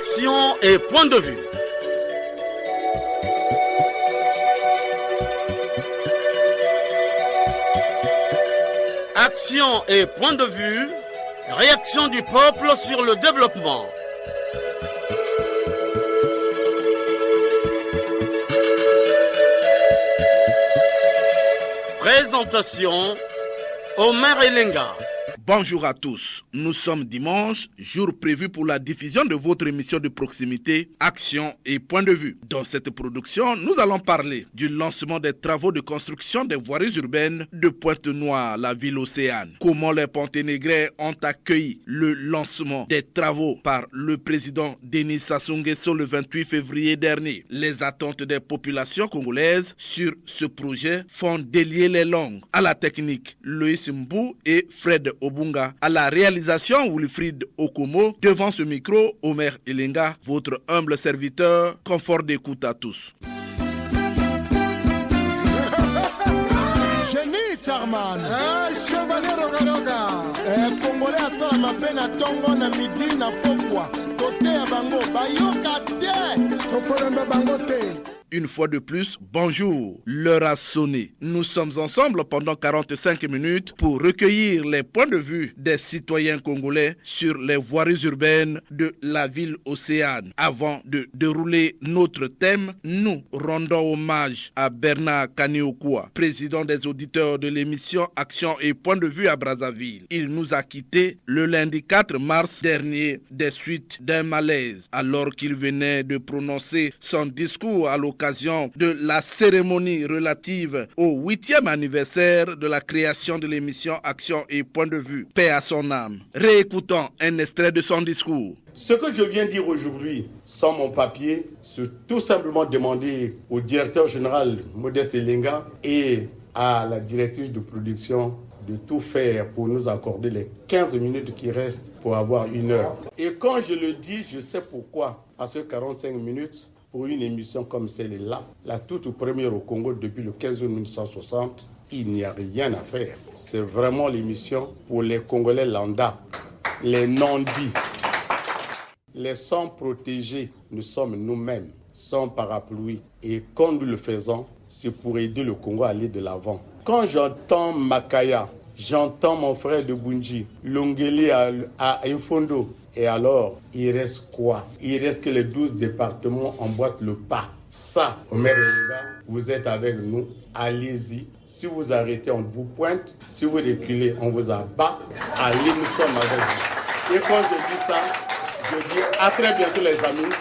Action et point de vue. Action et point de vue, réaction du peuple sur le développement. Présentation, Omer Elenga. Bonjour à tous, nous sommes dimanche, jour prévu pour la diffusion de votre émission de proximité, Action et Point de Vue. Dans cette production, nous allons parler du lancement des travaux de construction des voiries urbaines de Pointe-Noire, la ville océane. Comment les Ponténégrins ont accueilli le lancement des travaux par le président Denis Sassou Nguesso le 28 février dernier. Les attentes des populations congolaises sur ce projet font délier les langues. À la technique, Loïs Mbou et Fred Obunga, à la réalisation Wilfried Okomo, devant ce micro, Omer Elenga, votre humble serviteur, confort d'écoute à tous. Génie Charman, chevalier Rogaroga, Congolais à Salama Pena Tongo na midi na pokwa, côté à Bango, Bayoka Tie, Tokolemba Bango Te. Une fois de plus, bonjour, l'heure a sonné. Nous sommes ensemble pendant 45 minutes pour recueillir les points de vue des citoyens congolais sur les voiries urbaines de la ville océane. Avant de dérouler notre thème, nous rendons hommage à Bernard Kaniokwa, président des auditeurs de l'émission Action et Point de Vue à Brazzaville. Il nous a quittés le lundi 4 mars dernier des suites d'un malaise alors qu'il venait de prononcer son discours à l'occasion de la cérémonie relative au 8e anniversaire de la création de l'émission Action et Point de Vue. Paix à son âme. Réécoutons un extrait de son discours. Ce que je viens dire aujourd'hui, sans mon papier, c'est tout simplement demander au directeur général Modeste Elenga et à la directrice de production de tout faire pour nous accorder les 15 minutes qui restent pour avoir une heure. Et quand je le dis, je sais pourquoi. Parce que 45 minutes, pour une émission comme celle-là, la toute première au Congo depuis le 15 août 1960, il n'y a rien à faire. C'est vraiment l'émission pour les Congolais lambda, les non-dits. Les sans protégés, nous sommes nous-mêmes, sans parapluie. Et quand nous le faisons, c'est pour aider le Congo à aller de l'avant. Quand j'entends Makaya, j'entends mon frère de Bunji, Longeli à Infondo, et alors, il reste quoi? Il reste que les 12 départements emboîtent le pas. Ça, Omer Elenga, vous êtes avec nous, allez-y. Si vous arrêtez, on vous pointe. Si vous reculez, on vous abat. Allez, nous sommes avec vous. Et quand je dis ça, je dis à très bientôt les amis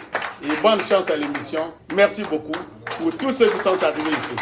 et bonne chance à l'émission. Merci beaucoup pour tous ceux qui sont arrivés ici.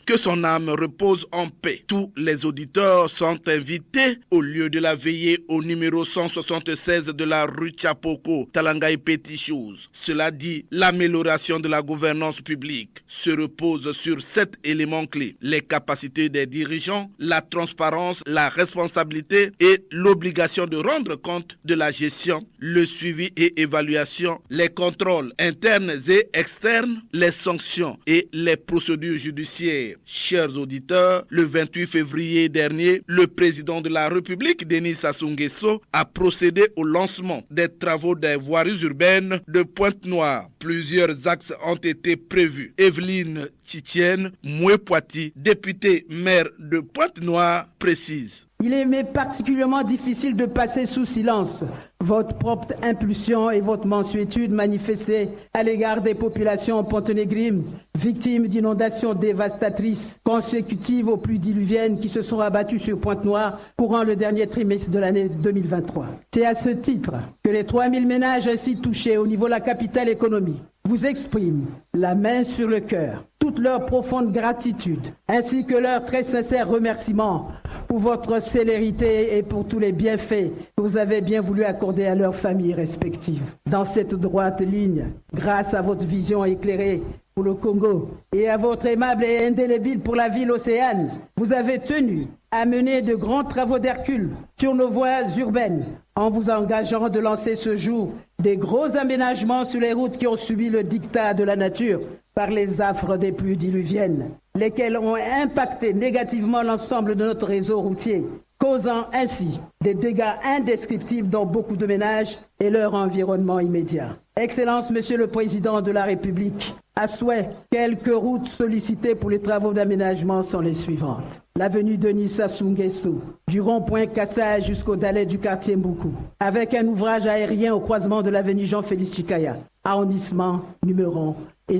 Que son âme repose en paix. Tous les auditeurs sont invités au lieu de la veillée au numéro 176 de la rue Tchapoko, Talangaï Petit Chose. Cela dit, l'amélioration de la gouvernance publique se repose sur 7 éléments clés. Les capacités des dirigeants, la transparence, la responsabilité et l'obligation de rendre compte de la gestion, le suivi et évaluation, les contrôles internes et externes, les sanctions et les procédures judiciaires. Chers auditeurs, le 28 février dernier, le président de la République, Denis Sassou Nguesso, a procédé au lancement des travaux des voiries urbaines de Pointe-Noire. Plusieurs axes ont été prévus. Evelyne Titienne Moué-Poiti, députée maire de Pointe-Noire, précise. Il est particulièrement difficile de passer sous silence votre propre impulsion et votre mansuétude manifestée à l'égard des populations ponténégrines victimes d'inondations dévastatrices consécutives aux pluies diluviennes qui se sont abattues sur Pointe-Noire courant le dernier trimestre de l'année 2023. C'est à ce titre que les 3000 ménages ainsi touchés au niveau de la capitale économique vous expriment la main sur le cœur toute leur profonde gratitude ainsi que leur très sincère remerciement pour votre célérité et pour tous les bienfaits que vous avez bien voulu accorder à leurs familles respectives. Dans cette droite ligne, grâce à votre vision éclairée pour le Congo et à votre aimable et indélébile pour la ville océane, vous avez tenu à mener de grands travaux d'Hercule sur nos voies urbaines en vous engageant de lancer ce jour des gros aménagements sur les routes qui ont subi le diktat de la nature par les affres des pluies diluviennes, lesquelles ont impacté négativement l'ensemble de notre réseau routier causant ainsi des dégâts indescriptibles dans beaucoup de ménages et leur environnement immédiat. Excellence, Monsieur le Président de la République, à souhait, quelques routes sollicitées pour les travaux d'aménagement sont les suivantes. L'avenue Denis Sassou Nguesso, du rond-point Kassai jusqu'au Dalet du quartier Mboukou, avec un ouvrage aérien au croisement de l'avenue Jean-Félix Chikaya, arrondissement numéro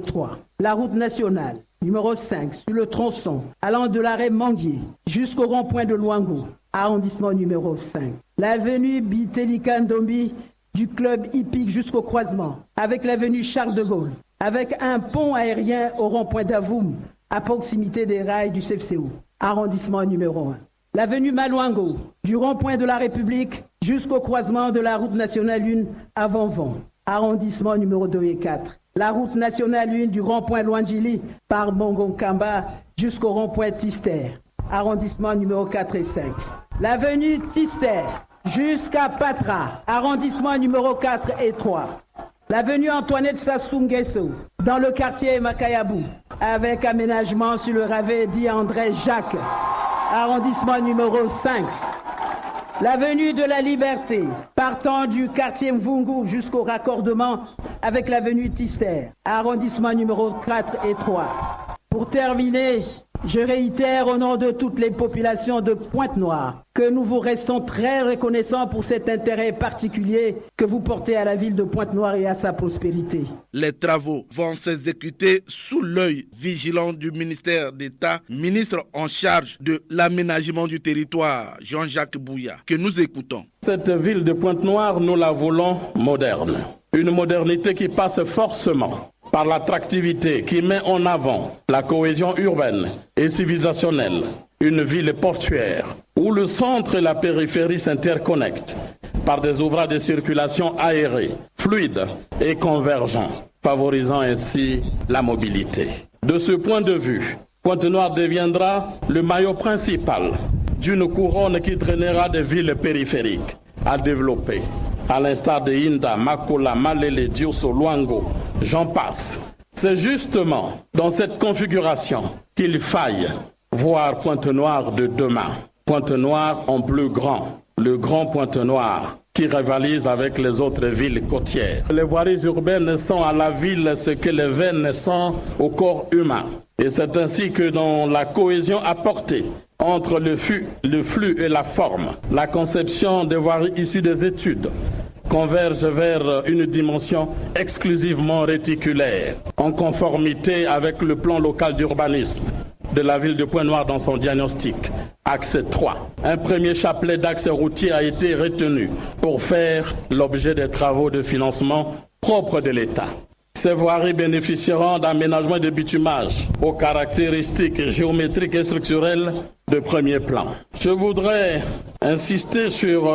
3. La route nationale, numéro 5, sur le tronçon, allant de l'arrêt Manguier jusqu'au rond-point de Luango, arrondissement numéro 5. L'avenue Bitelika Ndombi, du club hippique jusqu'au croisement, avec l'avenue Charles de Gaulle, avec un pont aérien au rond-point d'Avoum, à proximité des rails du CFCO, arrondissement numéro 1. L'avenue Maluango, du rond-point de la République jusqu'au croisement de la route nationale 1 à Vanvon, arrondissement numéro 2 et 4. La route nationale 1 du rond-point Luandjili par Bongonkamba jusqu'au rond-point Tister, arrondissement numéro 4 et 5. L'avenue Tister jusqu'à Patra, arrondissement numéro 4 et 3. L'avenue Antoinette Sassou Nguesso, dans le quartier Makayabou, avec aménagement sur le ravet dit André Jacques, arrondissement numéro 5. L'avenue de la Liberté, partant du quartier Mvungu jusqu'au raccordement avec l'avenue Tister, arrondissement numéro 4 et 3. Pour terminer, je réitère au nom de toutes les populations de Pointe-Noire que nous vous restons très reconnaissants pour cet intérêt particulier que vous portez à la ville de Pointe-Noire et à sa prospérité. Les travaux vont s'exécuter sous l'œil vigilant du ministère d'État, ministre en charge de l'aménagement du territoire, Jean-Jacques Bouya, que nous écoutons. Cette ville de Pointe-Noire, nous la voulons moderne. Une modernité qui passe forcément par l'attractivité qui met en avant la cohésion urbaine et civilisationnelle, une ville portuaire où le centre et la périphérie s'interconnectent par des ouvrages de circulation aérés, fluides et convergents, favorisant ainsi la mobilité. De ce point de vue, Pointe-Noire deviendra le maillot principal d'une couronne qui drainera des villes périphériques à développer, à l'instar de Inda, Makola, Malele, Diosso, Luango, j'en passe. C'est justement dans cette configuration qu'il faille voir Pointe-Noire de demain. Pointe-Noire en plus grand, le grand Pointe-Noire qui rivalise avec les autres villes côtières. Les voiries urbaines sont à la ville ce que les veines sont au corps humain. Et c'est ainsi que dans la cohésion apportée entre le flux et la forme, la conception des voiries issues des études converge vers une dimension exclusivement réticulaire, en conformité avec le plan local d'urbanisme de la ville de Pointe-Noire dans son diagnostic. Axe 3. Un premier chapelet d'axes routiers a été retenu pour faire l'objet des travaux de financement propres de l'État. Ces voiries bénéficieront d'aménagements de bitumage aux caractéristiques géométriques et structurelles de premier plan. Je voudrais insister sur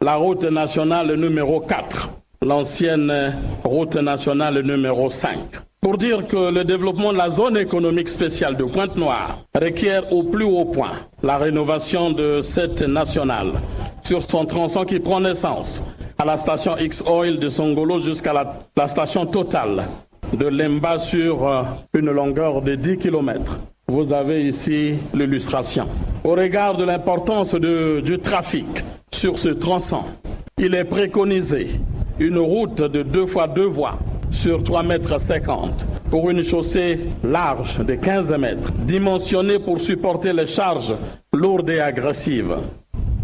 la route nationale numéro 4, l'ancienne route nationale numéro 5. Pour dire que le développement de la zone économique spéciale de Pointe-Noire requiert au plus haut point la rénovation de cette nationale sur son tronçon qui prend naissance à la station X-Oil de Songolo jusqu'à la station Total de Lemba sur une longueur de 10 km. Vous avez ici l'illustration. Au regard de l'importance du trafic sur ce tronçon, il est préconisé une route de 2 fois 2 voies sur 3,50 mètres pour une chaussée large de 15 mètres, dimensionnée pour supporter les charges lourdes et agressives.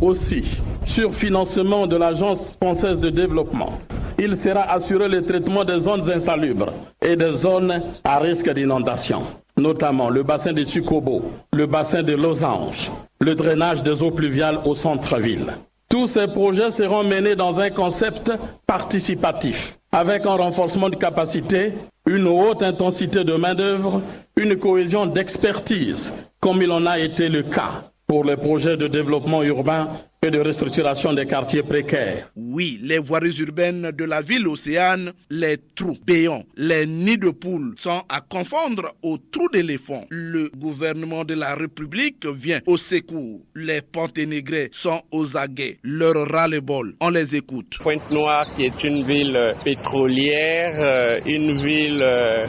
Aussi, sur financement de l'Agence française de développement, il sera assuré le traitement des zones insalubres et des zones à risque d'inondation, notamment le bassin de Chikobo, le bassin de Losange, le drainage des eaux pluviales au centre-ville. Tous ces projets seront menés dans un concept participatif, avec un renforcement de capacité, une haute intensité de main-d'œuvre, une cohésion d'expertise, comme il en a été le cas pour les projets de développement urbain et de restructuration des quartiers précaires. Oui, les voiries urbaines de la ville océane, les trous béants, les nids de poules sont à confondre aux trous d'éléphants. Le gouvernement de la République vient au secours. Les Ponténégrés sont aux aguets. Leur ras-le-bol, on les écoute. Pointe-Noire qui est une ville pétrolière, une ville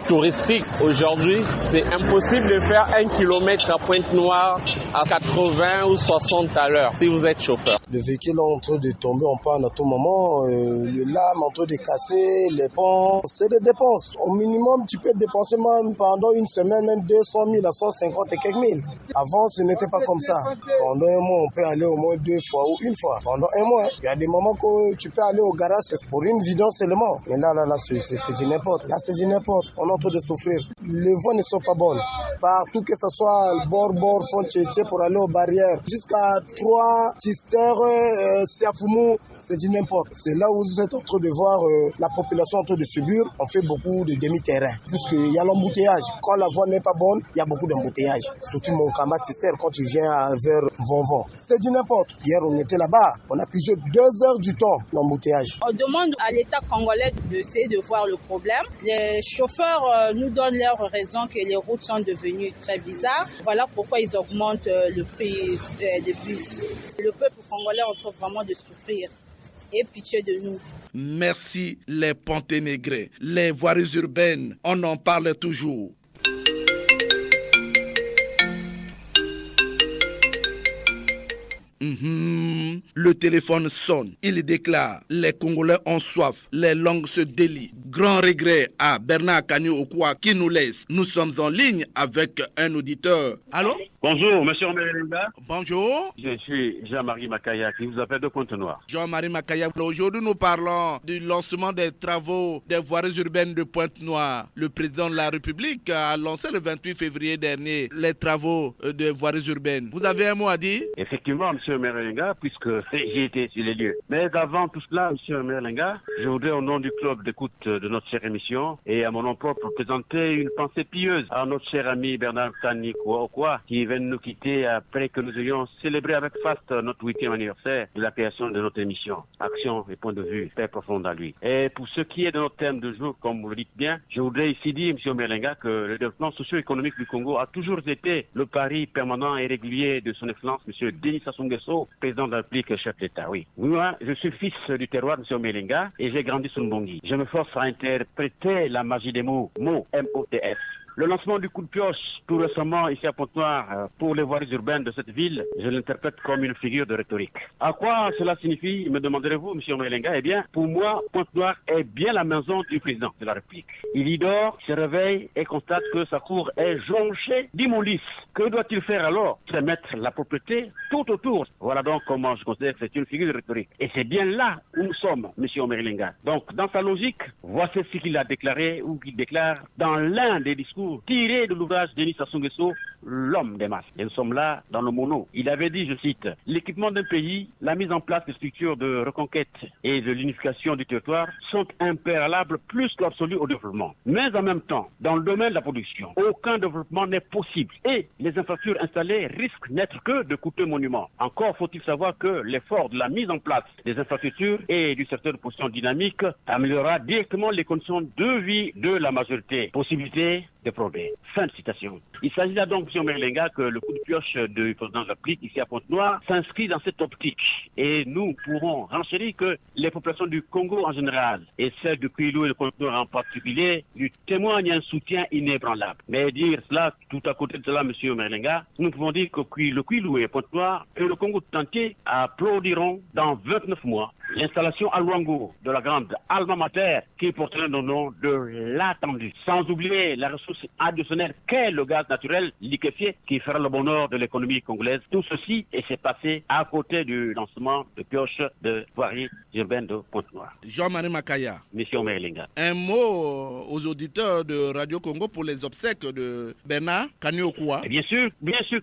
touristique. Aujourd'hui, c'est impossible de faire 1 kilomètre à Pointe-Noire à 80 ou 60 à l'heure si vous êtes chauffeur. Le véhicule est en train de tomber en panne à tout moment, le lame en train de casser, les ponts, c'est des dépenses. Au minimum, tu peux dépenser même pendant une semaine, même 200 000 à 150 et quelques mille. Avant, ce n'était pas comme ça. Pendant un mois, on peut aller au moins 2 fois ou une fois. Pendant un mois, il y a des moments que tu peux aller au garage pour une vidange seulement. Mais là, c'est du n'importe. Là, c'est du n'importe. On est en train de souffrir. Les voies ne sont pas bonnes. Partout, que ce soit bord, fond, tchétché pour aller aux barrières, jusqu'à 3 Tchister, Siafoumou, c'est du n'importe. C'est là où vous êtes en train de voir la population en train de subir. On fait beaucoup de demi-terrain, puisqu'il y a l'embouteillage. Quand la voie n'est pas bonne, il y a beaucoup d'embouteillage. Surtout mon camarade Tisser, quand tu viens vers Vonvon. C'est du n'importe. Hier, on était là-bas. On a pigé 2 heures du temps, l'embouteillage. On demande à l'État congolais d'essayer de voir le problème. Les chauffeurs nous donnent leurs raisons que les routes sont devenues très bizarres. Voilà pourquoi ils augmentent le prix des bus. Le peuple congolais est en train vraiment de souffrir. Et pitié de nous. Merci les Ponténégrés, les voiries urbaines, on en parle toujours. Le téléphone sonne. Il déclare: les Congolais ont soif, les langues se délient. Grand regret à Bernard Kani-Okwa qui nous laisse. Nous sommes en ligne avec un auditeur. Allô? Bonjour, monsieur Omelinga. Bonjour. Je suis Jean-Marie Makaya qui vous appelle de Pointe-Noire. Jean-Marie Makaya, aujourd'hui nous parlons du lancement des travaux des voiries urbaines de Pointe-Noire. Le président de la République a lancé le 28 février dernier les travaux des voiries urbaines. Vous avez un mot à dire? Effectivement, monsieur Omelinga, puisque j'ai été sur les lieux. Mais avant tout cela, monsieur Omelinga, je voudrais au nom du club d'écoute de notre chère émission et à mon nom propre présenter une pensée pieuse à notre cher ami Bernard Kani-Okwa qui vient de nous quitter après que nous ayons célébré avec faste notre 8e anniversaire de la création de notre émission. Action et point de vue, paix profonde à lui. Et pour ce qui est de notre thème de jour, comme vous le dites bien, je voudrais ici dire, monsieur Omelinga, que le développement socio-économique du Congo a toujours été le pari permanent et régulier de son excellence, monsieur Denis Sassou Nguesso, président de la République, chef d'État. Oui. Moi, je suis fils du terroir, monsieur Omelinga, et j'ai grandi sur Mbongi. Je me force à interpréter la magie des mots, M-O-T-S. Le lancement du coup de pioche tout récemment ici à Pointe-Noire pour les voiries urbaines de cette ville, je l'interprète comme une figure de rhétorique. À quoi cela signifie, me demanderez-vous, monsieur Omelinga? Eh bien, pour moi, Pointe-Noire est bien la maison du président de la République. Il y dort, se réveille et constate que sa cour est jonchée d'immondices. Que doit-il faire alors? C'est mettre la propreté tout autour. Voilà donc comment je considère que c'est une figure de rhétorique. Et c'est bien là où nous sommes, monsieur Omelinga. Donc, dans sa logique, voici ce qu'il a déclaré ou qu'il déclare dans l'un des discours tiré de l'ouvrage Denis Sassou Nguesso, L'homme des masses. Et nous sommes là dans le mono. Il avait dit, je cite, l'équipement d'un pays, la mise en place de structures de reconquête et de l'unification du territoire sont impérables plus qu'absolus au développement. Mais en même temps, dans le domaine de la production, aucun développement n'est possible et les infrastructures installées risquent n'être que de coûteux monuments. Encore faut-il savoir que l'effort de la mise en place des infrastructures et du secteur de production dynamique améliorera directement les conditions de vie de la majorité. Possibilité de progrès. Fin de citation. Il s'agit là donc, M. Omelinga, que le coup de pioche du président de la République ici à Pointe-Noire s'inscrit dans cette optique. Et nous pourrons renchérir que les populations du Congo en général et celles du Kwilu et de Pointe-Noire en particulier lui témoignent un soutien inébranlable. Mais dire cela, tout à côté de cela, M. Omelinga, nous pouvons dire que le Kwilu et Pointe-Noire et le Congo tout entier applaudiront dans 29 mois l'installation à Luango de la grande alma mater qui portera le nom de l'attendu. Sans oublier la ressource additionnelle qu'est le gaz naturel liquéfié qui fera le bonheur de l'économie congolaise. Tout ceci s'est passé à côté du lancement de pioche de voirie urbaine de Pointe-Noire. Jean-Marie Makaya. Monsieur Omelinga. Un mot aux auditeurs de Radio Congo pour les obsèques de Bernard Kani-Okwa. Bien sûr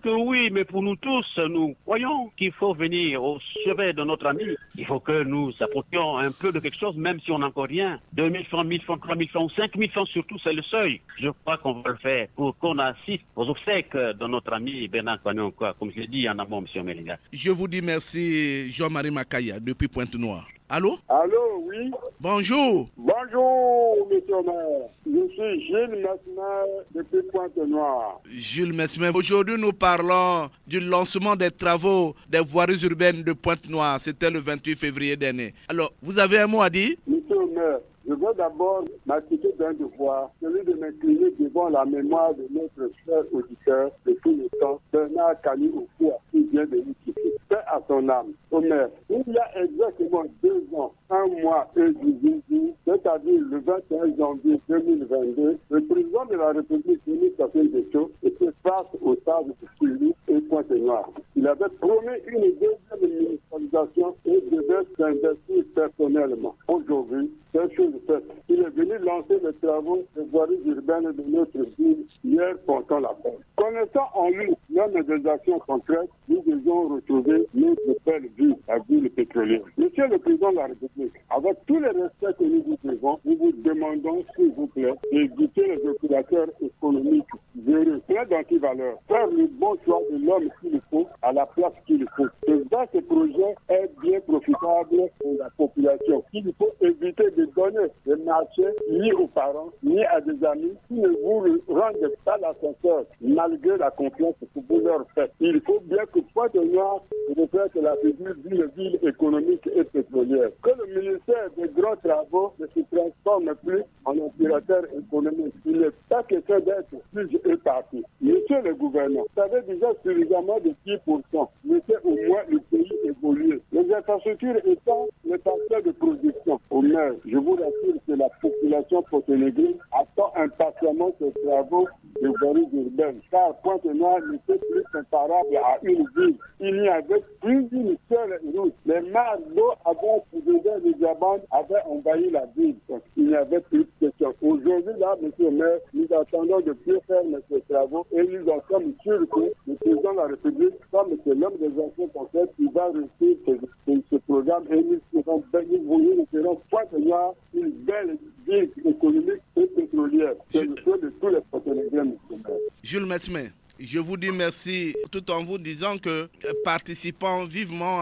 que oui, mais pour nous tous, nous croyons qu'il faut venir au chevet de notre ami. Il faut que nous apportions un peu de quelque chose, même si on n'a encore rien. 2 000 francs, 1 000 francs, 3 000 francs, 5 000 francs surtout, c'est le seuil. Je crois qu'on va le faire pour qu'on assiste aux obsèques de notre ami Bernard Kani-Okwa, comme je l'ai dit en amont, M. Omelinga. Je vous dis merci, Jean-Marie Makaya, depuis Pointe-Noire. Allô? Allô, oui. Bonjour. Bonjour, monsieur le maire. Je suis Gilles Mesmer depuis Pointe-Noire. Gilles Mesmer, aujourd'hui nous parlons du lancement des travaux des voiries urbaines de Pointe-Noire. C'était le 28 février dernier. Alors, vous avez un mot à dire? Monsieur le maire, Je veux d'abord m'acquitter d'un devoir, celui de m'incliner devant la mémoire de notre cher auditeur de tous les temps, Bernard Kani Okwa, qui vient de nous quitter. Paix à son âme. Omer, il y a exactement 2 ans, 1 mois et 18 jours, c'est-à-dire le 21 janvier 2022, le président de la République, Denis Sassou Nguesso, était face au stade de Kili et Pointe-Noire. Il avait promis une deuxième municipalisation et devait s'investir personnellement. Aujourd'hui, c'est chose faite. Il est venu lancer les travaux de voirie urbaine de notre ville hier pendant la fête. Connaissant en lui l'homme des actions concrètes, nous devons retrouver notre belle ville, la ville pétrolière. Monsieur le Président de la République, avec tous les respects que nous vous devons, nous vous demandons, s'il vous plaît, d'éviter les opérateurs économiques véreux, plein d'antivaleurs, faire le bon choix de l'homme qu'il faut à la place qu'il faut. Et dans ce projet est bien profitable pour la population. Il faut éviter de donner des marchés ni aux parents, ni à des amis qui ne vous rendent pas l'ascenseur, malgré la confiance que vous leur faites. Il faut bien que Pointe-Noire reflète la figure d'une ville économique et pétrolière. Que le ministère des grands travaux ne se transforme plus en opérateur économique. Il n'est pas question d'être plus éparpillé. Monsieur le gouverneur, vous avez déjà suffisamment de 10%. Laissez au moins le pays évoluer. Les infrastructures étant les facteurs de production. Au maire, je vous rassure que la population porto-négrine attend impatiemment ces travaux de voirie urbaine, car Pointe-Noire n'était plus comparable à une ville. Il n'y avait plus une seule route. Les mares d'eau avant les diamants avaient envahi la ville. Donc, il n'y avait plus de question. Aujourd'hui, là, monsieur le maire, nous attendons de plus faire ces travaux et nous en sommes sûrs que le président de la République, comme c'est l'homme des anciens conseils, il va réussir ce programme et nous serons Pointe-Noire une belle ville économique et pétrolière. C'est le souhait de tous les partenaires, monsieur le maire. Jules Mesmer, je vous dis merci tout en vous disant que participant vivement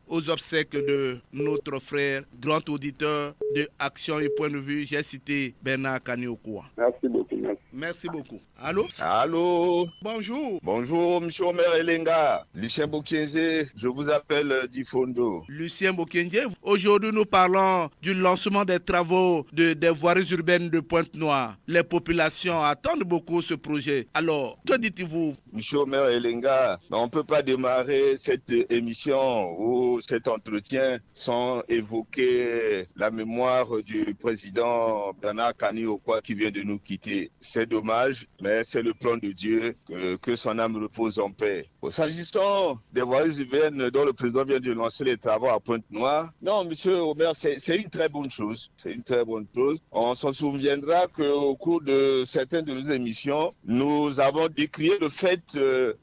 aux obsèques de notre frère, grand auditeur de Action et Point de Vue, j'ai cité Bernard Kani Okwa. Merci beaucoup. Merci beaucoup. Allô? Allô? Bonjour. Bonjour, M. Omer Elenga. Lucien Bokenze, je vous appelle d'Ifondo. Lucien Bokenze, aujourd'hui nous parlons du lancement des travaux des voiries urbaines de Pointe-Noire. Les populations attendent beaucoup ce projet. Alors, que dites-vous? M. Omer Elenga, on ne peut pas démarrer cette émission ou cet entretien sans évoquer la mémoire du président Bernard Kani Okwa qui vient de nous quitter. C'est dommage, mais c'est le plan de Dieu, que son âme repose en paix. S'agissant des voiries urbaines dont le président vient de lancer les travaux à Pointe-Noire, non, monsieur Omer, c'est une très bonne chose. C'est une très bonne chose. On s'en souviendra qu'au cours de certaines de nos émissions, nous avons décrié le fait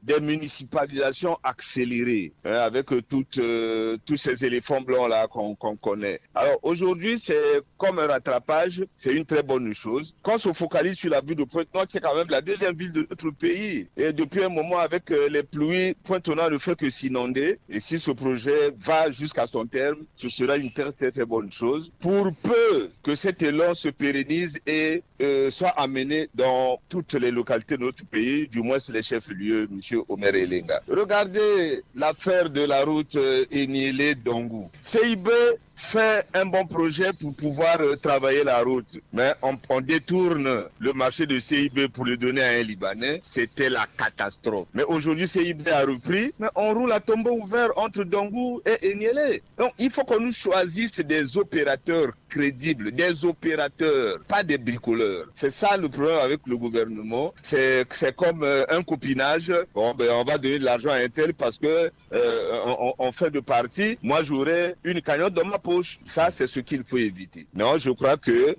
des municipalisations accélérées, avec tous ces éléphants blancs-là qu'on connaît. Alors aujourd'hui, c'est comme un rattrapage, c'est une très bonne chose. Quand on se focalise sur la ville de Pointe-Noire, c'est quand même la deuxième ville de notre pays. Et depuis un moment, avec les pluies, Pointe-Noire ne fait que s'inonder. Et si ce projet va jusqu'à son terme, ce sera une très, très, très bonne chose. Pour peu que cet élan se pérennise et soit amené dans toutes les localités de notre pays, du moins les chefs-lieux, M. Omer Elenga. Regardez l'affaire de la route Eniélé-Dongou. CIB fait un bon projet pour pouvoir travailler la route, mais on détourne le marché de CIB pour le donner à un Libanais. C'était la catastrophe. Mais aujourd'hui, CIB a repris, mais on roule à tombeau ouvert entre Dongou et Eniélé. Donc, il faut qu'on nous choisisse des opérateurs crédibles, des opérateurs, pas des bricoleurs. C'est ça le problème avec le gouvernement. C'est comme un copinage. Bon, on va donner de l'argent à un tel parce que on fait de partie. Moi, j'aurais une cagnotte dans ma poche. Ça, c'est ce qu'il faut éviter. Non, je crois qu'il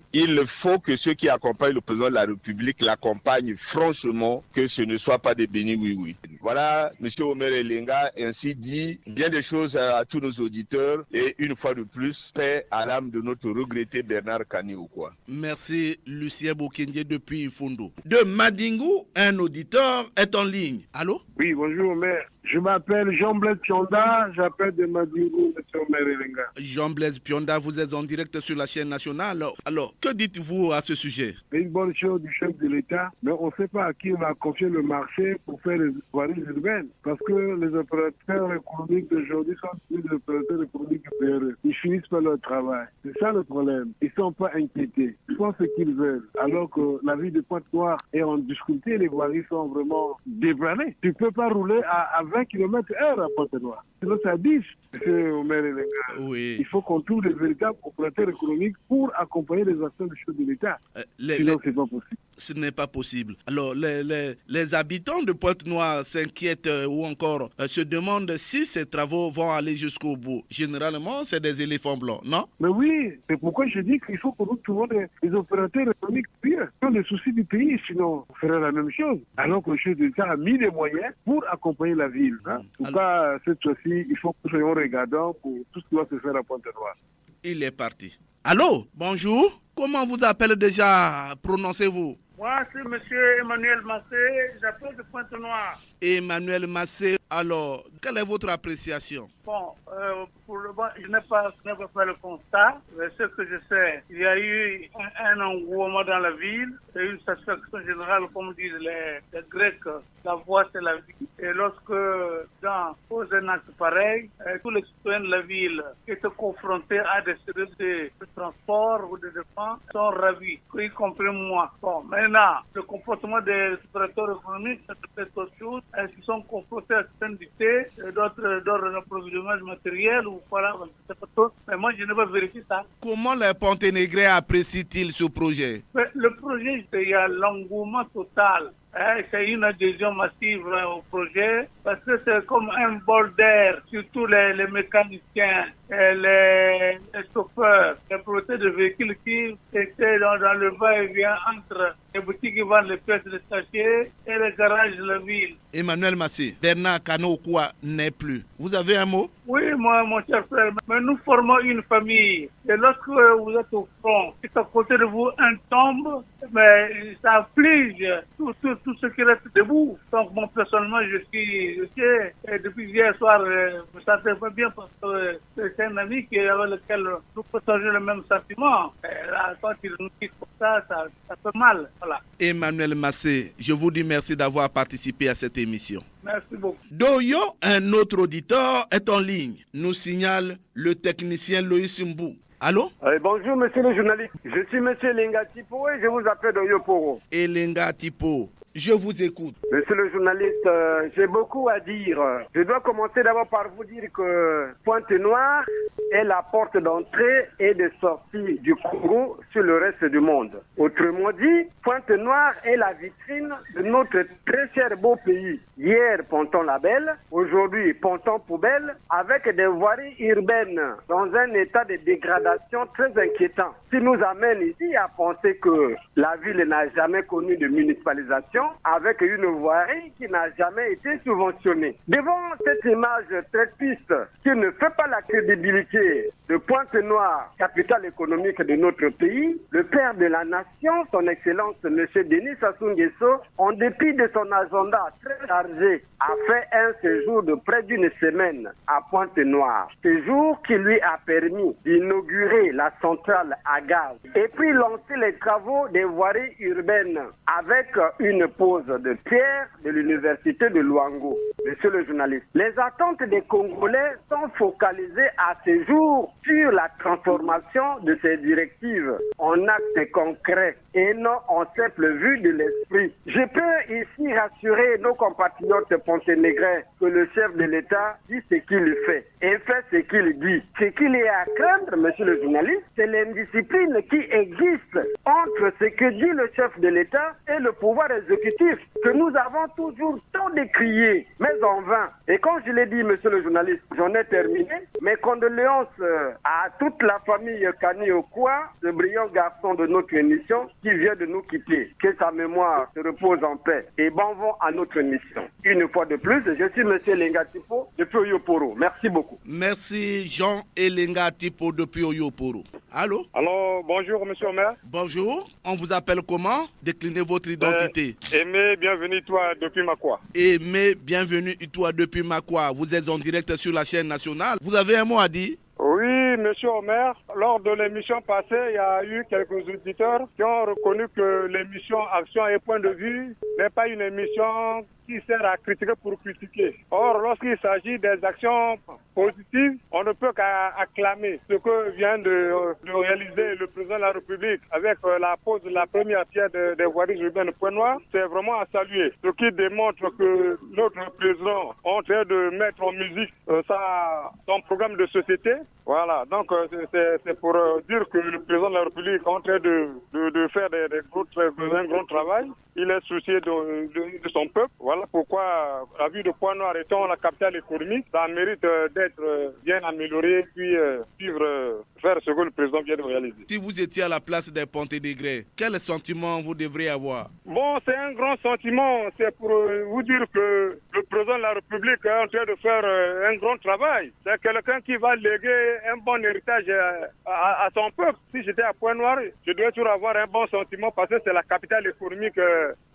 faut que ceux qui accompagnent le président de la République l'accompagnent franchement, que ce ne soit pas des bénis oui. Voilà, M. Omer Elenga ainsi dit bien des choses à tous nos auditeurs et une fois de plus, paix à l'âme de notre regretté Bernard Kani Okwa. Merci Lucien Bokenje depuis Ifondo. De Madingou, un auditeur est en ligne. Allô? Oui, bonjour, maire. Je m'appelle Jean-Blaise Pionda, j'appelle de Madingo, M. Omer Elenga. Jean-Blaise Pionda, vous êtes en direct sur la chaîne nationale. Alors, que dites-vous à ce sujet? Une bonne chose du chef de l'État, mais on ne sait pas à qui on va confier le marché pour faire les voiries urbaines. Parce que les opérateurs économiques d'aujourd'hui sont des opérateurs économiques supérieurs. Ils finissent par leur travail. C'est ça le problème. Ils ne sont pas inquiétés. Ils font ce qu'ils veulent. Alors que la ville de Pointe-Noire est en difficulté, les voiries sont vraiment débranées. Tu ne peux pas rouler à 20 km/h à Pointe-Noire. Sinon, ça dit, M. Omer Elenga. Oui. Il faut qu'on trouve des véritables opérateurs économiques pour accompagner les actions du chef de l'État. Sinon, c'est pas possible. Ce n'est pas possible. Alors, les habitants de Pointe-Noire s'inquiètent ou encore se demandent si ces travaux vont aller jusqu'au bout. Généralement, c'est des éléphants blancs, non? Mais oui, c'est pourquoi je dis qu'il faut que nous trouvons des opérateurs économiques pires. Ce sont les soucis du pays, sinon on ferait la même chose. Alors que le chef de l'État a mis des moyens pour accompagner la ville. En tout cas, cette fois-ci, il faut que nous soyons regardants pour tout ce qui va se faire à Pointe-Noire. Il est parti. Allô, bonjour. Comment vous appelez déjà? Prononcez-vous? Moi, c'est M. Emmanuel Massé, j'appelle de Pointe-Noire. Emmanuel Massé, alors, quelle est votre appréciation? Bon, pour le moment, je n'ai pas fait le constat. Mais ce que je sais, il y a eu un engouement dans la ville, et une satisfaction générale, comme disent les Grecs, la voix c'est la vie. Et lorsque, pose un acte pareil, tous les citoyens de la ville qui étaient confrontés à des services de transport ou de défense sont ravis, y compris moi. Bon, maintenant, le comportement des opérateurs économiques, c'est peut-être autre chose. Ils sont confrontés à certaines dictées, d'autres d'approvisionnement matériel ou voilà, c'est pas tout. Mais moi, je n'ai pas vérifié ça. Comment les Ponténégrins apprécient-ils ce projet? Mais le projet, il y a l'engouement total. C'est une adhésion massive au projet parce que c'est comme un bol d'air, surtout les mécaniciens, les chauffeurs, les propriétaires de véhicules qui étaient dans le va-et-vient entre les boutiques qui vendent les pièces détachées et les garages de la ville. Emmanuel Massé, Bernard Kano-Okwa n'est plus. Vous avez un mot? Oui, moi, mon cher frère, mais nous formons une famille. Et lorsque vous êtes au front, et à côté de vous, un tombe, mais ça afflige tout ce qui reste debout. Donc, moi, personnellement, je suis, et depuis hier soir, je me sentais pas bien parce que c'est un ami avec lequel nous partageons le même sentiment. Et là, quand il nous quitte comme ça fait mal. Voilà. Emmanuel Massé, je vous dis merci d'avoir participé à cette émission. Merci beaucoup. Doyo, un autre auditeur, est en ligne. Nous signale le technicien Loïs Mbou. Allô? Bonjour, monsieur le journaliste. Je suis monsieur Elenga Tipo et je vous appelle Doyo Poro. Elenga Tipo, je vous écoute. Monsieur le journaliste, j'ai beaucoup à dire. Je dois commencer d'abord par vous dire que Pointe-Noire est la porte d'entrée et de sortie du Congo sur le reste du monde. Autrement dit, Pointe-Noire est la vitrine de notre très cher beau pays. Hier, Ponton-Label, aujourd'hui, Ponton-Poubelle, avec des voiries urbaines dans un état de dégradation très inquiétant. Ce qui nous amène ici à penser que la ville n'a jamais connu de municipalisation avec une voirie qui n'a jamais été subventionnée. Devant cette image très triste qui ne fait pas la crédibilité de Pointe-Noire, capitale économique de notre pays, le père de la nation, son excellence M. Denis Sassou Nguesso, en dépit de son agenda très chargé, a fait un séjour de près d'une semaine à Pointe-Noire. Séjour qui lui a permis d'inaugurer la centrale à gaz et puis lancer les travaux des voiries urbaines avec une pose de pierre de l'université de Luango. Monsieur le journaliste, les attentes des Congolais sont focalisées à ce jour sur la transformation de ces directives en actes concrets et non en simple vue de l'esprit. Je peux ici rassurer nos compatriotes ponténégrins que le chef de l'État dit ce qu'il fait et fait ce qu'il dit. Ce qu'il est à craindre, monsieur le journaliste, c'est l'indiscipline qui existe entre ce que dit le chef de l'État et le pouvoir exécutif que nous avons toujours tant décrié, mais en vain. Et quand je l'ai dit, monsieur le journaliste, j'en ai terminé. Mes condoléances à toute la famille Kani Okwa, ce brillant garçon de notre émission qui vient de nous quitter. Que sa mémoire se repose en paix. Et bon vent à notre émission. Une fois de plus, je suis monsieur Elenga Tipo depuis Oyoporo. Merci beaucoup. Merci Jean Elenga Tipo depuis Oyoporo. Allô? Alors, bonjour, monsieur Omer. Bonjour. On vous appelle comment? Déclinez votre identité. Aimé, bienvenue toi depuis Makwa. Aimé, bienvenue toi depuis Makwa. Vous êtes en direct sur la chaîne nationale. Vous avez un mot à dire? Oui, monsieur Omer, lors de l'émission passée, il y a eu quelques auditeurs qui ont reconnu que l'émission Action et Point de Vue n'est pas une émission qui sert à critiquer pour critiquer. Or, lorsqu'il s'agit des actions positives, on ne peut qu'acclamer ce que vient de réaliser le président de la République avec la pose de la première pierre des voiries urbaines Pointe-Noire. C'est vraiment à saluer. Ce qui démontre que notre président est en train de mettre en musique son programme de société. Voilà, donc c'est pour dire que le président de la République est en train de faire un grand travail. Il est soucié de son peuple. Voilà pourquoi la ville de Pointe-Noire étant la capitale économique, ça mérite d'être bien amélioré puis faire ce que le président vient de réaliser. Si vous étiez à la place des Ponténégrins, quel sentiment vous devriez avoir? Bon, c'est un grand sentiment. C'est pour vous dire que le président de la République est en train de faire un grand travail. C'est quelqu'un qui va léguer un bon héritage à son peuple. Si j'étais à Pointe-Noire, je dois toujours avoir un bon sentiment parce que c'est la capitale économique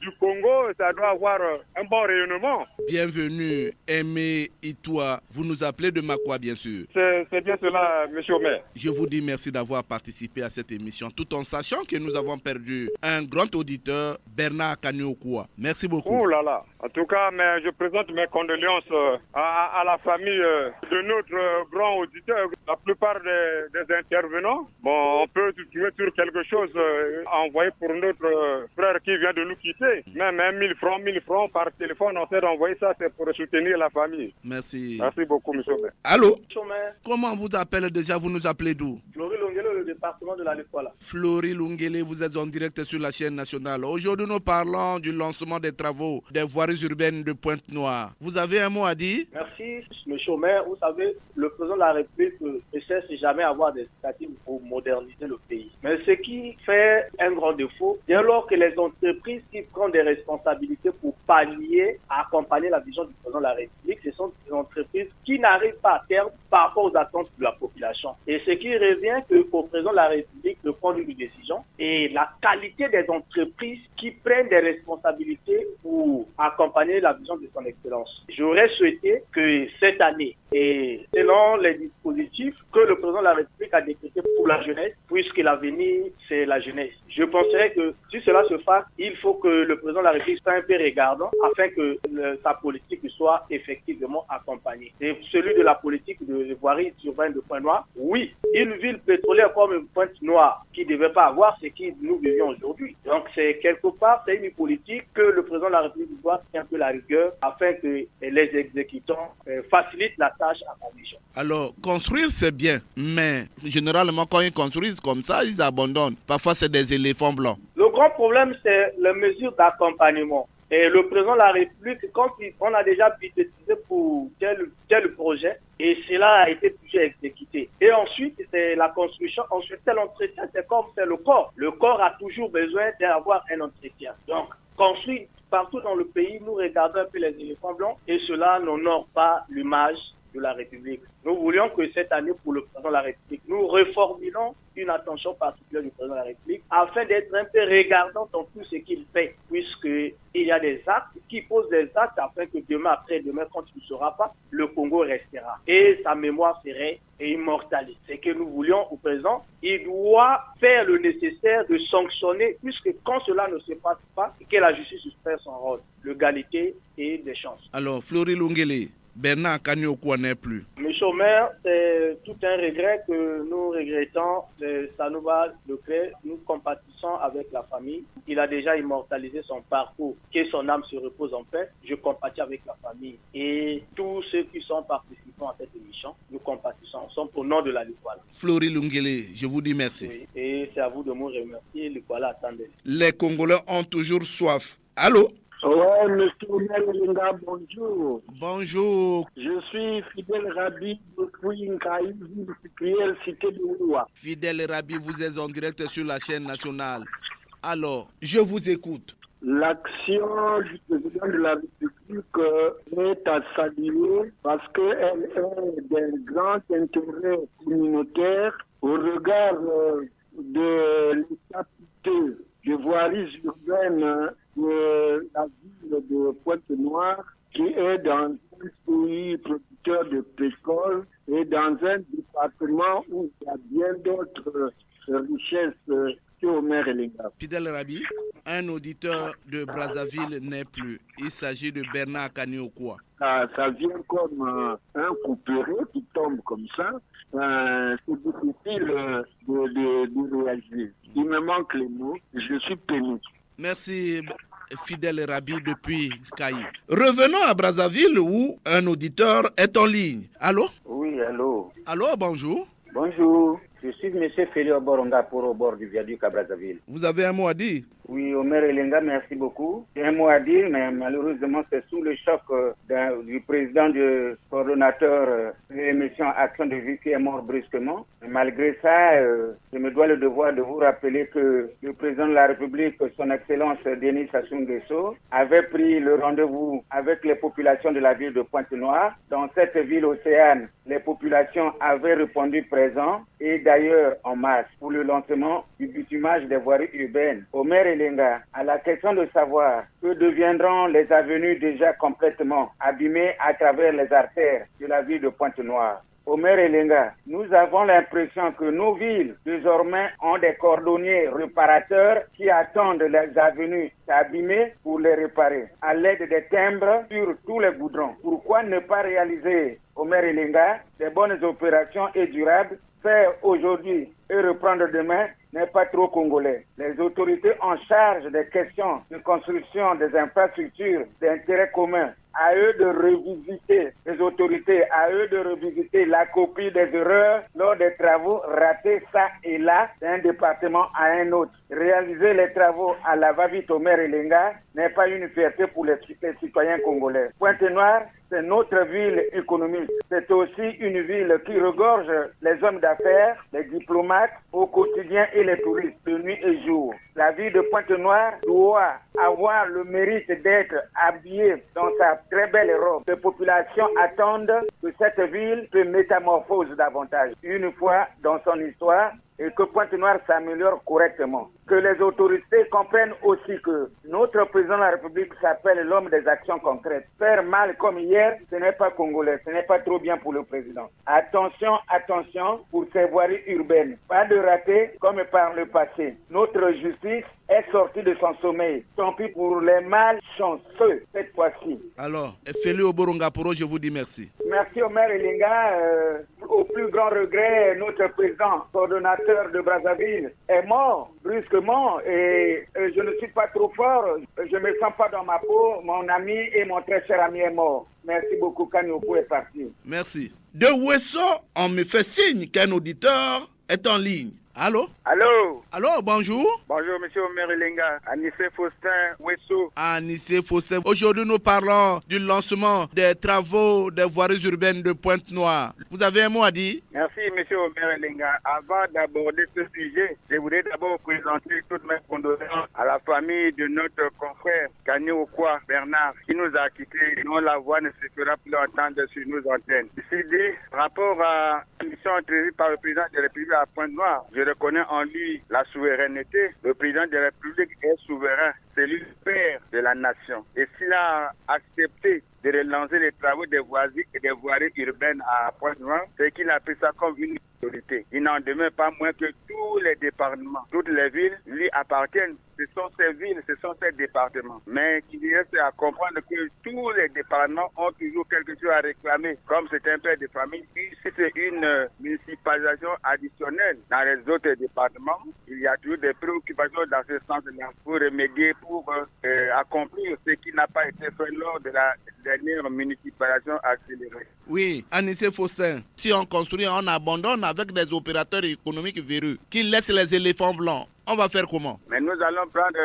du Congo. Ça doit avoir un bon rayonnement. Bienvenue, Aimé Itoua. Vous nous appelez de Makwa, bien sûr. C'est bien cela, monsieur Omer. Je vous dis merci d'avoir participé à cette émission, tout en sachant que nous avons perdu un grand auditeur, Bernard Kani-Okwa. Merci beaucoup. Oh là là. En tout cas, je présente mes condoléances à la famille de notre grand auditeur. La plupart des intervenants, bon, on peut trouver sur quelque chose envoyé pour notre frère qui vient de nous quitter. Même 1000 francs par téléphone, on sait d'envoyer ça, c'est pour soutenir la famille. Merci. Merci beaucoup, monsieur Omer. Allô? Comment vous appelez déjà? Vous nous appelez d'où? Florie Lungele, le département de la Lefouala. Florie Lungele, vous êtes en direct sur la chaîne nationale. Aujourd'hui, nous parlons du lancement des travaux des voiries urbaines de Pointe-Noire. Vous avez un mot à dire? Merci, monsieur Omer. Vous savez, le président de la République ne cesse jamais avoir des initiatives pour moderniser le pays. Mais ce qui fait un grand défaut, dès lors que les entreprises qui prennent des responsabilités pour pallier, accompagner la vision du président de la République, ce sont des entreprises qui n'arrivent pas à terme par rapport aux attentes de la population. Et ce qui revient qu'au président de la République de prendre une décision et la qualité des entreprises qui prennent des responsabilités pour accompagner la vision de son excellence. J'aurais souhaité que cette année, et selon les dispositifs que le président de la République a décrétés pour la jeunesse, puisque l'avenir, c'est la jeunesse. Je penserais que si cela se fasse, il faut que le président de la République soit un peu regardant afin que sa politique soit effectivement accompagnée. Et celui de la politique de voirie urbaine de Pointe-Noire, oui, une ville pétrolière comme Pointe-Noire qui ne devait pas avoir ce que nous vivions aujourd'hui. Donc c'est quelque part, c'est une politique que le président de la République doit faire un peu la rigueur afin que les exécutants facilitent la tâche à la mission. Alors, construire c'est bien, mais généralement quand ils construisent comme ça, ils abandonnent. Parfois c'est des éléphants blancs. Le grand problème c'est les mesures d'accompagnement. Et le président de la République, quand on a déjà budgétisé pour tel projet, et cela a été toujours exécuté. Et ensuite, c'est la construction. Ensuite, c'est l'entretien, c'est comme c'est le corps. Le corps a toujours besoin d'avoir un entretien. Donc, construire partout dans le pays, nous regardons un peu les éléphants blancs, et cela n'honore pas l'image de la République. Nous voulions que cette année, pour le président de la République, nous reformulons une attention particulière du président de la République afin d'être un peu regardant dans tout ce qu'il fait, puisqu'il y a des actes qui posent des actes afin que demain, après-demain, quand il ne sera pas, le Congo restera. Et sa mémoire serait immortalisée. C'est que nous voulions au présent, il doit faire le nécessaire de sanctionner, puisque quand cela ne se passe pas, que la justice fait son rôle, l'égalité et des chances. Alors, Florie Lungele, Bernard Kani-Okwa n'est plus. Monsieur Omer, c'est tout un regret que nous regrettons. Sanouba Leclerc, nous compatissons avec la famille. Il a déjà immortalisé son parcours. Que son âme se repose en paix. Je compatis avec la famille. Et tous ceux qui sont participants à cette émission, nous compatissons ensemble au nom de la Lefouala. Florie Lungele, je vous dis merci. Oui, et c'est à vous de me remercier. Lefouala, attendez. Les Congolais ont toujours soif. Allô? Ouais, monsieur Linga, bonjour. Bonjour. Je suis Fidèle Rabi depuis Nkaï, ville cité de Ouloua. Fidèle Rabi, vous êtes en direct sur la chaîne nationale. Alors, je vous écoute. L'action du président de la République est à saluer parce qu'elle est d'un grand intérêt communautaire au regard de l'état de voiries urbaines de la ville de Pointe-Noire, qui est dans un pays producteur de pétrole et dans un département où il y a bien d'autres richesses qu'Omer Elenga. Fidèle Rabi, un auditeur de Brazzaville n'est plus. Il s'agit de Bernard Kani-Okwa. Ça vient comme un couperet qui tombe comme ça. C'est difficile de réagir. Il me manque les mots. Je suis pénible. Merci, Fidèle Rabi, depuis Caï. Revenons à Brazzaville où un auditeur est en ligne. Allô? Oui, allô. Allô, bonjour. Bonjour. Je suis M. Félix Oboronga pour au bord du viaduc à Brazzaville. Vous avez un mot à dire? Oui, Omer Elenga, merci beaucoup. J'ai un mot à dire, mais malheureusement, c'est sous le choc du président du coordonnateur de l'émission Action de Vie qui est mort brusquement. Et malgré ça, je me dois le devoir de vous rappeler que le président de la République, son Excellence Denis Sassou Nguesso, avait pris le rendez-vous avec les populations de la ville de Pointe-Noire. Dans cette ville océane, les populations avaient répondu présent et d'ailleurs en masse pour le lancement du bitumage des voiries urbaines. Omer Elenga, à la question de savoir que deviendront les avenues déjà complètement abîmées à travers les artères de la ville de Pointe-Noire. Omer Elenga, nous avons l'impression que nos villes, désormais, ont des cordonniers réparateurs qui attendent les avenues abîmées pour les réparer à l'aide des timbres sur tous les goudrons. Pourquoi ne pas réaliser, Omer Elenga, des bonnes opérations et durables, faire aujourd'hui et reprendre demain n'est pas trop congolais. Les autorités en charge des questions de construction des infrastructures d'intérêt commun, à eux de revisiter, les autorités, à eux de revisiter la copie des erreurs lors des travaux ratés ça et là d'un département à un autre. Réaliser les travaux à la va-vite Omer Elenga n'est pas une fierté pour les citoyens congolais. Pointe-Noire, c'est notre ville économique. C'est aussi une ville qui regorge les hommes d'affaires, les diplomates au quotidien et les touristes de nuit et jour. La ville de Pointe-Noire doit avoir le mérite d'être habillée dans sa très belle robe. Les populations attendent que cette ville se métamorphose davantage. Une fois dans son histoire, et que Pointe-Noire s'améliore correctement. Que les autorités comprennent aussi que notre président de la République s'appelle l'homme des actions concrètes. Faire mal comme hier, ce n'est pas congolais, ce n'est pas trop bien pour le président. Attention, attention pour ces voiries urbaines. Pas de raté comme par le passé. Notre justice est sortie de son sommeil. Tant pis pour les malchanceux cette fois-ci. Alors, Félix Oboronga-Poro, je vous dis merci. Merci Omer Elenga. Au plus grand regret, notre président, coordonnateur de Brazzaville, est mort brusquement et je ne suis pas trop fort. Je ne me sens pas dans ma peau. Mon ami et mon très cher ami est mort. Merci beaucoup, Kani-Okwa est parti. Merci. De Wesso, on me fait signe qu'un auditeur est en ligne. Allô? Allô? Allô, bonjour. Bonjour, monsieur Omer Elenga. Anissé Faustin, Wesso. Anissé Faustin. Aujourd'hui, nous parlons du lancement des travaux des voiries urbaines de Pointe-Noire. Vous avez un mot à dire? Merci, monsieur Omer Elenga. Avant d'aborder ce sujet, je voudrais d'abord présenter toutes mes condoléances à la famille de notre confrère Kani-Okwa Bernard, qui nous a quittés, dont la voix ne se fera plus entendre sur nos antennes. Ceci dit, rapport à la mission entrevue par le président de la République à Pointe-Noire, je reconnais en lui la souveraineté. Le président de la République est souverain. C'est lui le père de la nation. Et s'il a accepté de relancer les travaux des voiries et des voiries urbaines à Pointe-Noire, c'est qu'il a pris ça comme une autorité. Il n'en demeure pas moins que tous les départements, toutes les villes lui appartiennent. Ce sont ces villes, ce sont ces départements. Mais il reste à comprendre que tous les départements ont toujours quelque chose à réclamer. Comme c'est un père de famille, si c'est une municipalisation additionnelle dans les autres départements, il y a toujours des préoccupations dans ce sens-là pour remédier, pour accomplir ce qui n'a pas été fait lors de la dernière municipalisation accélérée. Oui, Anissé Faustin, si on construit, on abandonne avec des opérateurs économiques véreux qui laissent les éléphants blancs. On va faire comment? Mais nous allons prendre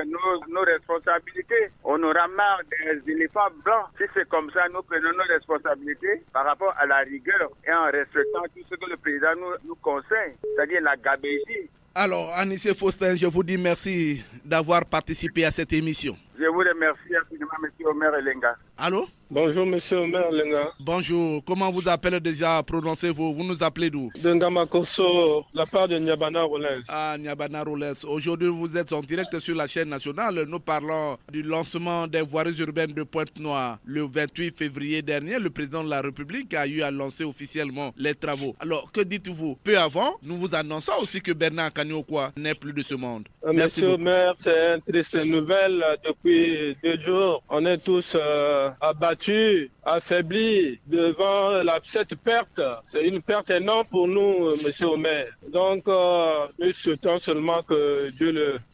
nos responsabilités. On aura marre des éléphants blancs. Si c'est comme ça, nous prenons nos responsabilités par rapport à la rigueur et en respectant tout ce que le président nous conseille, c'est-à-dire la gabégie. Alors, Anissé Faustin, je vous dis merci d'avoir participé à cette émission. Je vous remercie infiniment, M. Omer Elenga. Allô? Bonjour, monsieur Omer Lenga. Bonjour, comment vous appelez déjà, prononcez-vous? Vous nous appelez d'où? De Ngamakoso, la part de Nyabana Rollins. Ah, Nyabana Rollins. Aujourd'hui, vous êtes en direct sur la chaîne nationale. Nous parlons du lancement des voiries urbaines de Pointe-Noire. Le 28 février dernier, le président de la République a eu à lancer officiellement les travaux. Alors, que dites-vous? Peu avant, nous vous annonçons aussi que Bernard Kaniokwa n'est plus de ce monde. Monsieur Omer, c'est une triste nouvelle. Depuis 2 jours, on est tous abattus, affaiblis devant cette perte. C'est une perte énorme pour nous, monsieur Omer. Donc, nous souhaitons seulement que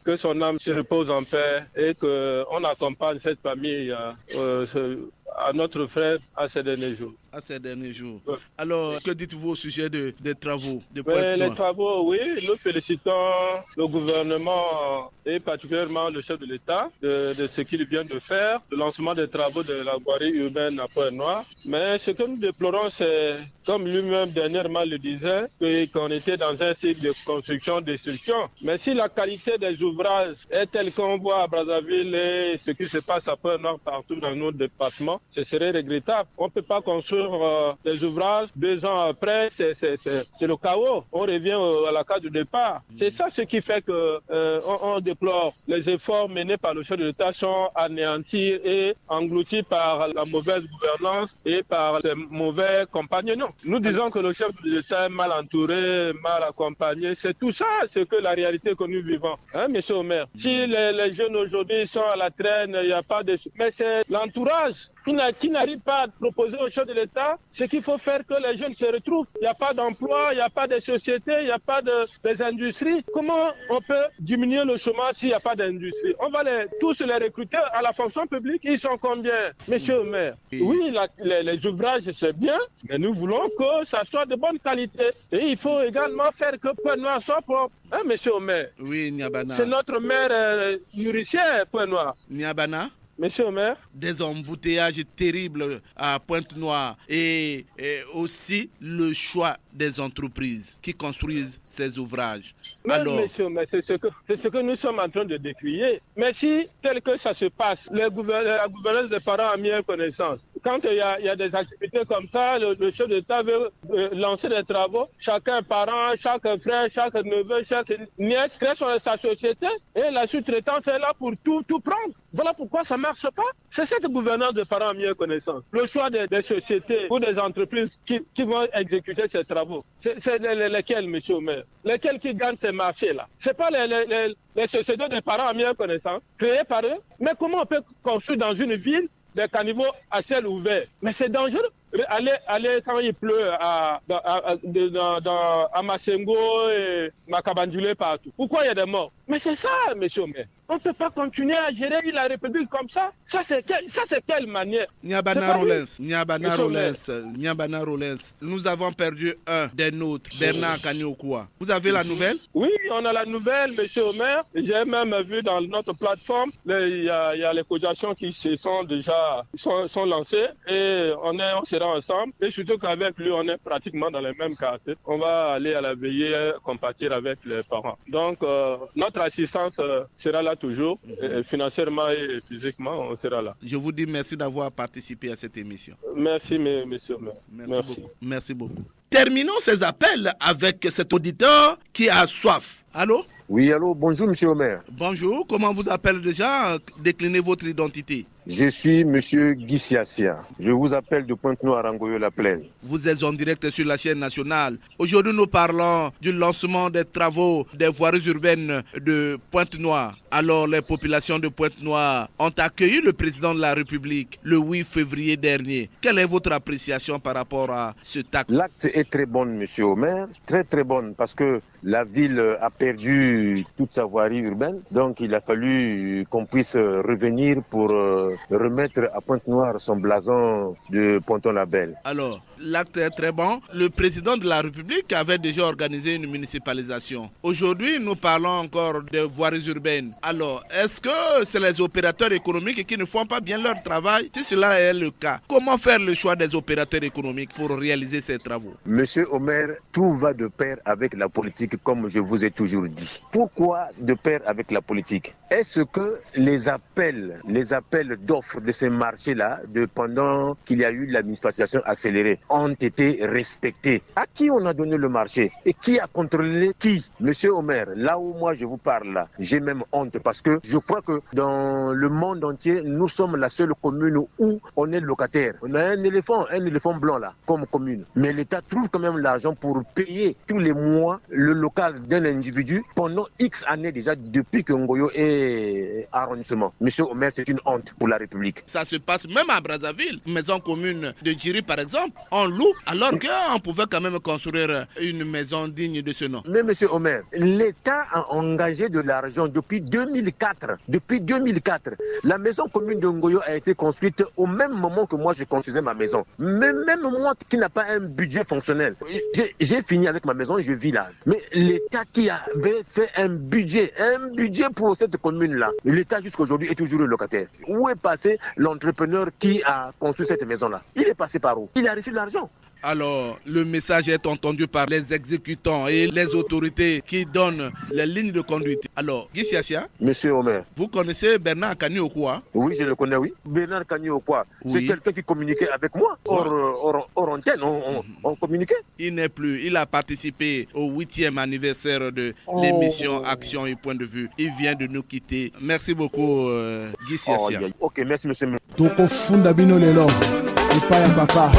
que son âme se repose en paix et qu'on accompagne cette famille à notre frère à ces derniers jours. À ces derniers jours. Ouais. Alors, que dites-vous au sujet des travaux de Les travaux, oui, nous félicitons le gouvernement et particulièrement le chef de l'État de ce qu'il vient de faire, le lancement des travaux de la voirie urbaine à Pointe-Noire. Mais ce que nous déplorons, c'est, comme lui-même dernièrement le disait, qu'on était dans un cycle de construction-destruction. Mais si la qualité des ouvrages est telle qu'on voit à Brazzaville et ce qui se passe à Pointe-Noire partout dans notre département, ce serait regrettable. On ne peut pas construire des ouvrages 2 ans après, c'est le chaos. On revient à la case du départ. C'est ça ce qui fait que on déplore. Les efforts menés par le chef de l'État sont anéantis et engloutis par la mauvaise gouvernance et par ses mauvais compagnons. Nous disons que le chef de l'État est mal entouré, mal accompagné. C'est tout ça, c'est que la réalité que nous vivons. Hein, monsieur Omer? Si les jeunes aujourd'hui sont à la traîne, il n'y a pas de... Mais c'est l'entourage qui n'arrive pas à proposer au chef de l'État ce qu'il faut faire que les jeunes se retrouvent. Il n'y a pas d'emploi, il n'y a pas de société, il n'y a pas des industries. Comment on peut diminuer le chômage s'il n'y a pas d'industrie? On va tous les recruter à la fonction publique. Ils sont combien, monsieur le maire? Oui, les ouvrages, c'est bien, mais nous voulons que ça soit de bonne qualité. Et il faut également faire que Pointe-Noire soit propre. Hein, monsieur le maire? Oui, Nyabana. C'est notre maire nourricière, Pointe-Noire. Nyabana? Monsieur le maire? Des embouteillages terribles à Pointe-Noire et aussi le choix des entreprises qui construisent ces ouvrages. Mais alors, monsieur, mais c'est ce que nous sommes en train de décrier. Mais si, tel que ça se passe, la gouverneuse des parents a mis en connaissance. Quand il y a des activités comme ça, le chef d'État veut lancer des travaux. Chacun parent, chaque frère, chaque neveu, chaque nièce crée sa société et la sous-traitance est là pour tout prendre. Voilà pourquoi ça ne marche pas. C'est cette gouvernance des parents a mis en connaissance. Le choix des sociétés ou des entreprises qui vont exécuter ces travaux. C'est lesquels, monsieur le maire? Lesquels qui gagnent ces marchés-là? C'est pas les sociétés des parents à mieux connaissance, créées par eux. Mais comment on peut construire dans une ville des caniveaux à ciel ouvert? Mais c'est dangereux. Allez quand il pleut à Massengo et Makabandulé partout. Pourquoi il y a des morts? Mais c'est ça, monsieur le maire. On ne peut pas continuer à gérer la République comme ça. Ça, c'est quelle manière? Nyabana Rollins, nous avons perdu un des nôtres, Bernard Kaniokwa. Vous avez la nouvelle? Oui, on a la nouvelle, monsieur le maire. J'ai même vu dans notre plateforme, il y a les cotisations qui se sont déjà sont lancées et on sera ensemble. Et surtout qu'avec lui, on est pratiquement dans les mêmes quartiers. On va aller à la veillée, compatir avec les parents. Donc, notre assistance sera là toujours, financièrement et physiquement, on sera là. Je vous dis merci d'avoir participé à cette émission. Merci, monsieur. Merci beaucoup. Terminons ces appels avec cet auditeur qui a soif. Allô? Oui, allô, bonjour, monsieur Omer. Bonjour, comment vous appelez déjà? Déclinez votre identité. Je suis monsieur Guy Siassia. Je vous appelle de Pointe-Noire, Angoyo-la-Plaine. Vous êtes en direct sur la chaîne nationale. Aujourd'hui, nous parlons du lancement des travaux des voiries urbaines de Pointe-Noire. Alors, les populations de Pointe-Noire ont accueilli le président de la République le 8 février dernier. Quelle est votre appréciation par rapport à ce acte? L'acte est très bon, monsieur Omer. Très, très bonne, parce que la ville a perdu toute sa voirie urbaine. Donc, il a fallu qu'on puisse revenir pour remettre à Pointe-Noire son blason de Ponton-la-Belle. Alors, l'acte est très bon. Le président de la République avait déjà organisé une municipalisation. Aujourd'hui, nous parlons encore de voiries urbaines. Alors, est-ce que c'est les opérateurs économiques qui ne font pas bien leur travail? Si cela est le cas, comment faire le choix des opérateurs économiques pour réaliser ces travaux? Monsieur Omer, tout va de pair avec la politique, comme je vous ai toujours dit. Pourquoi de pair avec la politique? est-ce que les appels d'offres de ces marchés-là, pendant qu'il y a eu la municipalisation accélérée, ont été respectés? À qui on a donné le marché? Et qui a contrôlé qui? Monsieur Omer, là où moi je vous parle, là, j'ai même honte parce que je crois que dans le monde entier, nous sommes la seule commune où on est locataire. On a un éléphant blanc là, comme commune. Mais l'État trouve quand même l'argent pour payer tous les mois le local d'un individu pendant X années déjà depuis que Ngoyo est arrondissement. Monsieur Omer, c'est une honte pour la République. Ça se passe même à Brazzaville, maison commune de Djiri par exemple, on loue alors qu'on pouvait quand même construire une maison digne de ce nom. Mais monsieur Omer, l'État a engagé de l'argent depuis 2004. Depuis 2004, la maison commune de Ngoyo a été construite au même moment que moi je construisais ma maison. Mais même moi qui n'a pas un budget fonctionnel, j'ai fini avec ma maison, je vis là. Mais l'État qui avait fait un budget pour cette commune-là, l'État jusqu'aujourd'hui est toujours le locataire. Où est passé l'entrepreneur qui a construit cette maison-là? Il est passé par où? Il a reçu de l'argent. Alors, le message est entendu par les exécutants et les autorités qui donnent les lignes de conduite. Alors, Guy Siasia, monsieur Omer, vous connaissez Bernard Kani-Okwa? Oui, je le connais, oui. Bernard Kani-Okwa, oui. C'est quelqu'un qui communiquait avec moi. Hors antenne, on communiquait. Il n'est plus. Il a participé au 8e anniversaire de l'émission Action et Point de Vue. Il vient de nous quitter. Merci beaucoup, Guy Siasia. Ok, merci, monsieur. Toko funda bino lelo. Ipaya papa.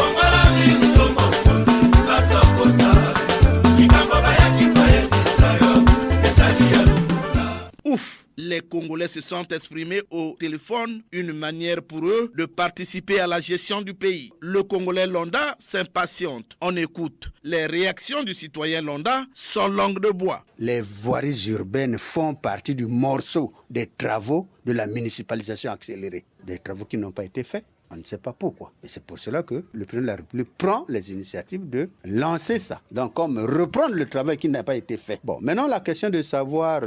Ouf, les Congolais se sont exprimés au téléphone, une manière pour eux de participer à la gestion du pays. Le Congolais Londa s'impatiente. On écoute. Les réactions du citoyen Londa sont langue de bois. Les voiries urbaines font partie du morceau des travaux de la municipalisation accélérée. Des travaux qui n'ont pas été faits. On ne sait pas pourquoi. Et c'est pour cela que le président de la République prend les initiatives de lancer ça. Donc, comme reprendre le travail qui n'a pas été fait. Bon, maintenant, la question de savoir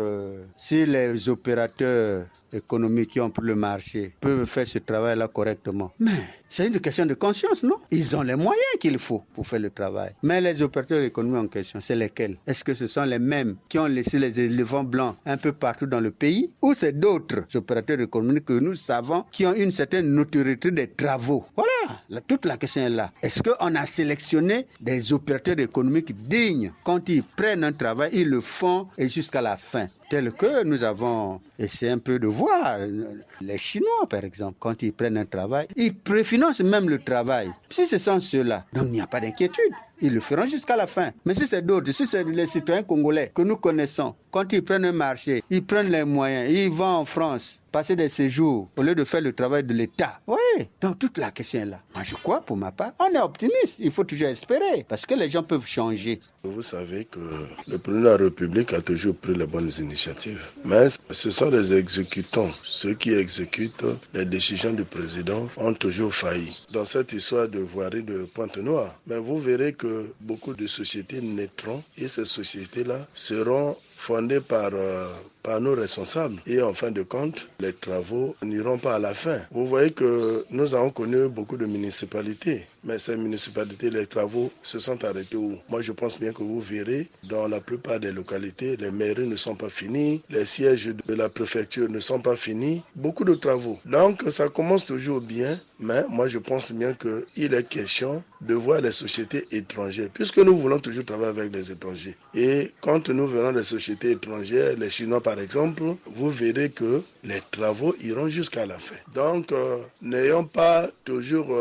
si les opérateurs économiques qui ont pris le marché peuvent faire ce travail-là correctement. Mais c'est une question de conscience, non? Ils ont les moyens qu'il faut pour faire le travail. Mais les opérateurs économiques en question, c'est lesquels? Est-ce que ce sont les mêmes qui ont laissé les éléphants blancs un peu partout dans le pays? Ou c'est d'autres opérateurs économiques que nous savons qui ont une certaine notoriété des travaux? Voilà, toute la question est là. Est-ce qu'on a sélectionné des opérateurs économiques dignes? Quand ils prennent un travail, ils le font et jusqu'à la fin. Tel que nous avons essayé un peu de voir. Les Chinois, par exemple, quand ils prennent un travail, ils préfinancent même le travail. Si ce sont ceux-là, donc il n'y a pas d'inquiétude. Ils le feront jusqu'à la fin. Mais si c'est d'autres, si c'est les citoyens congolais que nous connaissons, quand ils prennent un marché, ils prennent les moyens, ils vont en France, passer des séjours, au lieu de faire le travail de l'État. Oui, donc toute la question est là. Moi, je crois, pour ma part, on est optimiste. Il faut toujours espérer, parce que les gens peuvent changer. Vous savez que le président de la République a toujours pris les bonnes initiatives. Mais ce sont les exécutants. Ceux qui exécutent les décisions du président ont toujours failli. Dans cette histoire de voirie de Pointe-Noire, mais vous verrez que beaucoup de sociétés naîtront et ces sociétés-là seront fondées par nos responsables. Et en fin de compte, les travaux n'iront pas à la fin. Vous voyez que nous avons connu beaucoup de municipalités. Mais ces municipalités, les travaux se sont arrêtés où? Moi, je pense bien que vous verrez, dans la plupart des localités, les mairies ne sont pas finies, les sièges de la préfecture ne sont pas finis. Beaucoup de travaux. Donc, ça commence toujours bien. Mais moi, je pense bien qu'il est question de voir les sociétés étrangères, puisque nous voulons toujours travailler avec les étrangers. Et quand nous verrons les sociétés étrangères, les Chinois par exemple, vous verrez que les travaux iront jusqu'à la fin. Donc, n'ayons pas toujours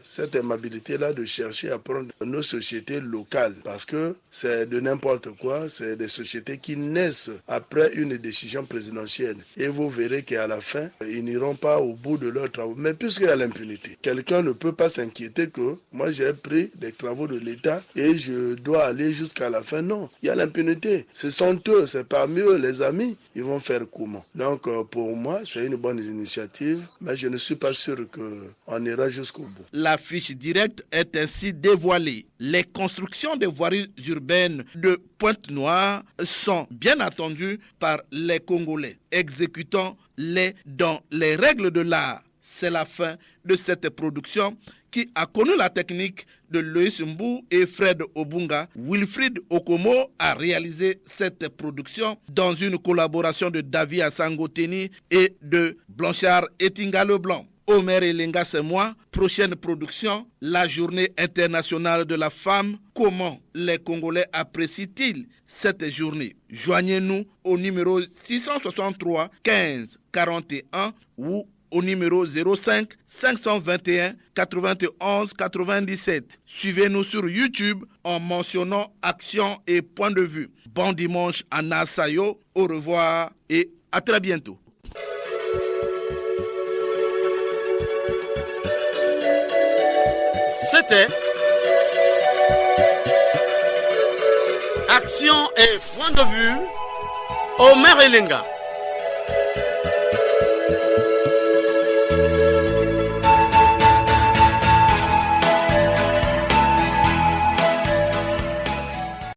cette aimabilité-là de chercher à prendre nos sociétés locales, parce que c'est de n'importe quoi, c'est des sociétés qui naissent après une décision présidentielle. Et vous verrez qu'à la fin, ils n'iront pas au bout de leurs travaux. Mais puisqu'il y a l'impunité, quelqu'un ne peut pas s'inquiéter que moi j'ai pris des travaux de l'État et je dois aller jusqu'à la fin. Non, il y a l'impunité. Ce sont eux, c'est parmi eux les amis. Ils vont faire comment? Donc pour moi, c'est une bonne initiative, mais je ne suis pas sûr qu'on ira jusqu'au bout. La fiche directe est ainsi dévoilée. Les constructions des voiries urbaines de Pointe-Noire sont bien attendues par les Congolais, exécutant-les dans les règles de l'art. C'est la fin de cette production qui a connu la technique de Loïs Mbou et Fred Obunga, Wilfried Okomo a réalisé cette production dans une collaboration de David Assangoteni et de Blanchard Etinga Leblanc. Omer Elenga, c'est moi. Prochaine production, la journée internationale de la femme. Comment les Congolais apprécient-ils cette journée? Joignez-nous au numéro 663 15 41 ou au numéro 05 521 91 97. Suivez-nous sur YouTube en mentionnant Action et Point de Vue. Bon dimanche à Nasayo. Au revoir et à très bientôt. C'était Action et Point de Vue, Omer Elenga.